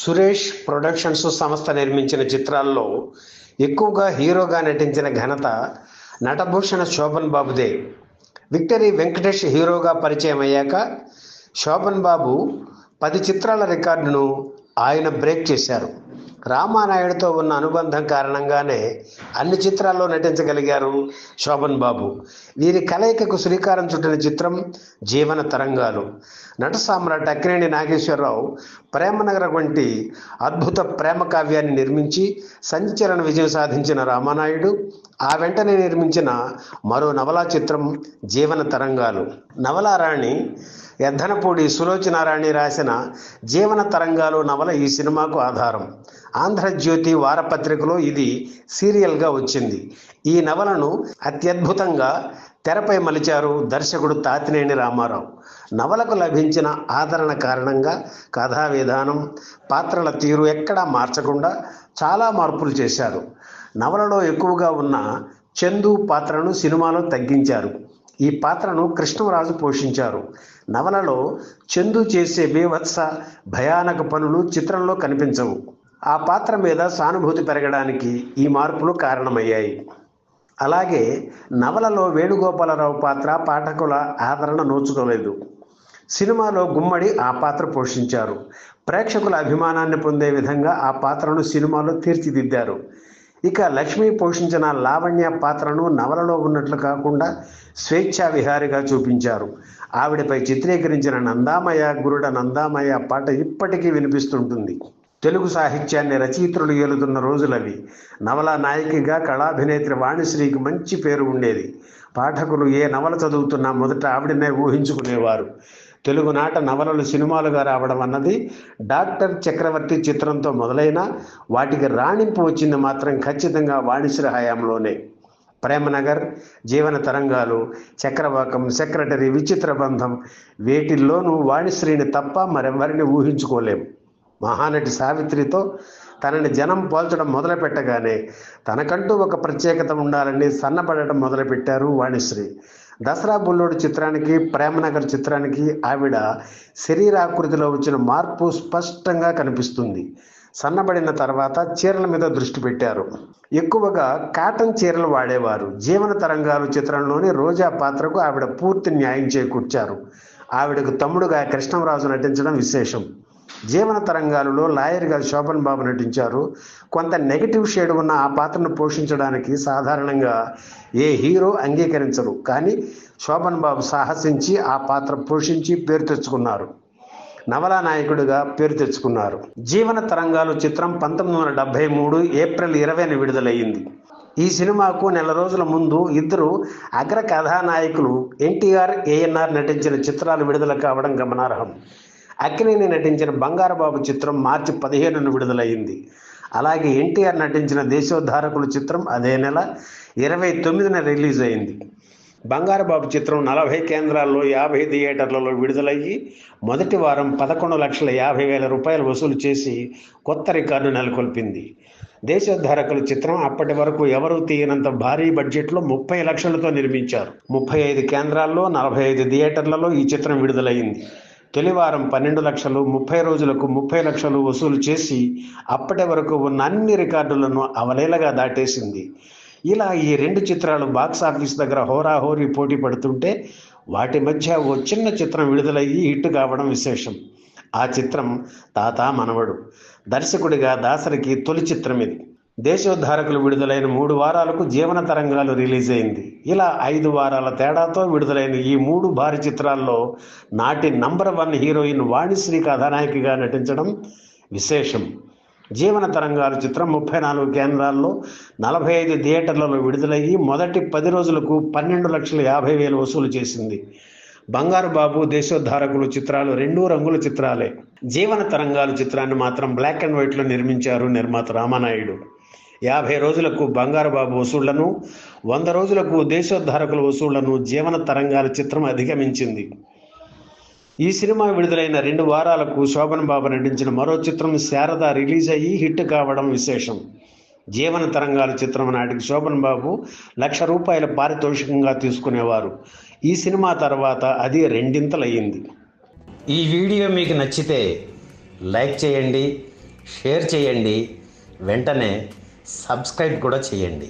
Suresh productions సంస్థ నిర్మించిన చిత్రాల్లో ఎక్కువగా హీరోగా నటించిన ఘనత నటభూషణ శోభన్ బాబుదే. విక్టరీ వెంకటేష్ హీరోగా పరిచయం అయ్యాక శోభన్ బాబు 10 చిత్రాల రికార్డును ఆయన బ్రేక్ చేశారు. రామానాయుడుతో ఉన్న అనుబంధం కారణంగానే అన్ని చిత్రాల్లో నటించగలిగారు శోభన్ బాబు. వీరి కలయికకు శ్రీకారం చుట్టిన చిత్రం జీవన తరంగాలు. నట సామ్రాట్ అక్కినేని నాగేశ్వరరావు ప్రేమనగర వంటి అద్భుత ప్రేమ కావ్యాన్ని నిర్మించి సంచలన విజయం సాధించిన రామానాయుడు ఆ వెంటనే నిర్మించిన మరో నవలా చిత్రం జీవన తరంగాలు. నవలా రాణి ఎద్దనపూడి సులోచనారాణి రాసిన జీవన తరంగాలు నవల ఈ సినిమాకు ఆధారం. ఆంధ్రజ్యోతి వారపత్రికలో ఇది సీరియల్గా వచ్చింది. ఈ నవలను అత్యద్భుతంగా తెరపై మలిచారు దర్శకుడు తాతినేని రామారావు. నవలకు లభించిన ఆదరణ కారణంగా కథా విధానం, పాత్రల తీరు ఎక్కడా మార్చకుండా చాలా మార్పులు చేశారు. నవలలో ఎక్కువగా ఉన్న చందు పాత్రను సినిమాలో తగ్గించారు. ఈ పాత్రను కృష్ణరాజు పోషించారు. నవలలో చందు చేసే బీభత్స భయానక పనులు చిత్రంలో కనిపించవు. ఆ పాత్ర మీద సానుభూతి పెరగడానికి ఈ మార్పులు కారణమయ్యాయి. అలాగే నవలలో వేణుగోపాలరావు పాత్ర పాఠకుల ఆదరణ నోచుకోలేదు. సినిమాలో గుమ్మడి ఆ పాత్ర పోషించారు. ప్రేక్షకుల అభిమానాన్ని పొందే విధంగా ఆ పాత్రను సినిమాలో తీర్చిదిద్దారు. ఇక లక్ష్మి పోషించిన లావణ్య పాత్రను నవలలో ఉన్నట్లు కాకుండా స్వేచ్ఛా విహారిగా చూపించారు. ఆవిడపై చిత్రీకరించిన నందామయ్య గురుడ నందామయ్య పాట ఇప్పటికీ వినిపిస్తుంటుంది. తెలుగు సాహిత్యాన్ని రచయిత్రులు ఏలుతున్న రోజులవి. నవలా నాయకిగా కళాభినేత్రి వాణిశ్రీకి మంచి పేరు ఉండేది. పాఠకులు ఏ నవల చదువుతున్నా మొదట ఆవిడనే ఊహించుకునేవారు. తెలుగునాట నవలలు సినిమాలుగా రావడం అన్నది డాక్టర్ చక్రవర్తి చిత్రంతో మొదలైన వాటికి రాణింపు వచ్చింది మాత్రం ఖచ్చితంగా వాణిశ్రీ హయాంలోనే. ప్రేమనగర్, జీవన తరంగాలు, చక్రవాకం, సెక్రటరీ, విచిత్ర బంధం వేటిల్లోనూ వాణిశ్రీని తప్ప మరెవరిని ఊహించుకోలేం. మహానటి సావిత్రితో తనని జనం పోల్చడం మొదలుపెట్టగానే తనకంటూ ఒక ప్రత్యేకత ఉండాలని సన్నపడటం మొదలుపెట్టారు వాణిశ్రీ. దసరా బుల్లోడు చిత్రానికి, ప్రేమనగర్ చిత్రానికి ఆవిడ శరీరాకృతిలో వచ్చిన మార్పు స్పష్టంగా కనిపిస్తుంది. సన్నబడిన తర్వాత చీరల మీద దృష్టి పెట్టారు. ఎక్కువగా కాటన్ చీరలు వాడేవారు. జీవన తరంగాలు చిత్రంలోని రోజా పాత్రకు ఆవిడ పూర్తి న్యాయం చేకూర్చారు. ఆవిడకు తమ్ముడుగా కృష్ణరాజు నటించడం విశేషం. జీవన తరంగాలలో లాయర్గా శోభన్ బాబు నటించారు. కొంత నెగిటివ్ షేడ్ ఉన్న ఆ పాత్రను పోషించడానికి సాధారణంగా ఏ హీరో అంగీకరించరు. కానీ శోభన్ బాబు సాహసించి ఆ పాత్ర పోషించి పేరు తెచ్చుకున్నారు. నవలా నాయకుడిగా పేరు తెచ్చుకున్నారు. జీవన తరంగాలు చిత్రం 1973 ఏప్రిల్ 20న విడుదలయ్యింది. ఈ సినిమాకు నెల రోజుల ముందు ఇద్దరు అగ్ర కథానాయకులు ఎన్టీఆర్, ఏఎన్ఆర్ నటించిన చిత్రాలు విడుదల కావడం గమనార్హం. అక్కినేని నటించిన బంగారబాబు చిత్రం మార్చి 15న విడుదలయ్యింది. అలాగే ఎన్టీఆర్ నటించిన దేశోద్ధారకులు చిత్రం అదే నెల 29న రిలీజ్ అయింది. బంగారబాబు చిత్రం 40 కేంద్రాల్లో 50 థియేటర్లలో విడుదలయ్యి మొదటి వారం 11,50,000 రూపాయలు వసూలు చేసి కొత్త రికార్డు నెలకొల్పింది. దేశోద్ధారకుల చిత్రం అప్పటి వరకు ఎవరూ తీయనంత భారీ బడ్జెట్లో 30 లక్షలతో నిర్మించారు. 35 కేంద్రాల్లో 45 థియేటర్లలో ఈ చిత్రం విడుదలయ్యింది. తొలివారం 12 లక్షలు, 30 రోజులకు 30 లక్షలు వసూలు చేసి అప్పటి వరకు ఉన్న అన్ని రికార్డులను అవలీలగా దాటేసింది. ఇలా ఈ 2 చిత్రాలు బాక్సాఫీస్ దగ్గర హోరాహోరీ పోటీ పడుతుంటే వాటి మధ్య ఓ చిన్న చిత్రం విడుదలయ్యి హిట్ కావడం విశేషం. ఆ చిత్రం తాత మనవడు. దర్శకుడిగా దాసరికి తొలి చిత్రం ఇది. దేశోద్ధారకులు విడుదలైన 3 వారాలకు జీవన తరంగాలు రిలీజ్ అయింది. ఇలా 5 వారాల తేడాతో విడుదలైన ఈ 3 భారీ చిత్రాల్లో నాటి నంబర్ 1 హీరోయిన్ వాణిశ్రీ కథానాయికగా నటించడం విశేషం. జీవన తరంగాలు చిత్రం 34 కేంద్రాల్లో 45 థియేటర్లలో విడుదలయ్యి మొదటి 10 రోజులకు 12,50,000 వసూలు చేసింది. బంగారు బాబు, దేశోద్ధారకులు చిత్రాలు 2 రంగుల చిత్రాలే. జీవన తరంగాలు చిత్రాన్ని మాత్రం బ్లాక్ అండ్ వైట్లో నిర్మించారు నిర్మాత రామానాయుడు. 50 రోజులకు బంగారు బాబు వసూళ్లను, 100 రోజులకు దేశోద్ధారకుల వసూళ్లను జీవన తరంగాల చిత్రం అధిగమించింది. ఈ సినిమా విడుదలైన 2 వారాలకు శోభన్ బాబు నటించిన మరో చిత్రం శారద రిలీజ్ అయ్యి హిట్ కావడం విశేషం. జీవన తరంగాల చిత్రం నాటికి శోభన్ బాబు ₹1,00,000 పారితోషికంగా తీసుకునేవారు. ఈ సినిమా తర్వాత అది రెండింతలయ్యింది. ఈ వీడియో మీకు నచ్చితే లైక్ చేయండి, షేర్ చేయండి, వెంటనే సబ్స్క్రైబ్ కూడా చేయండి.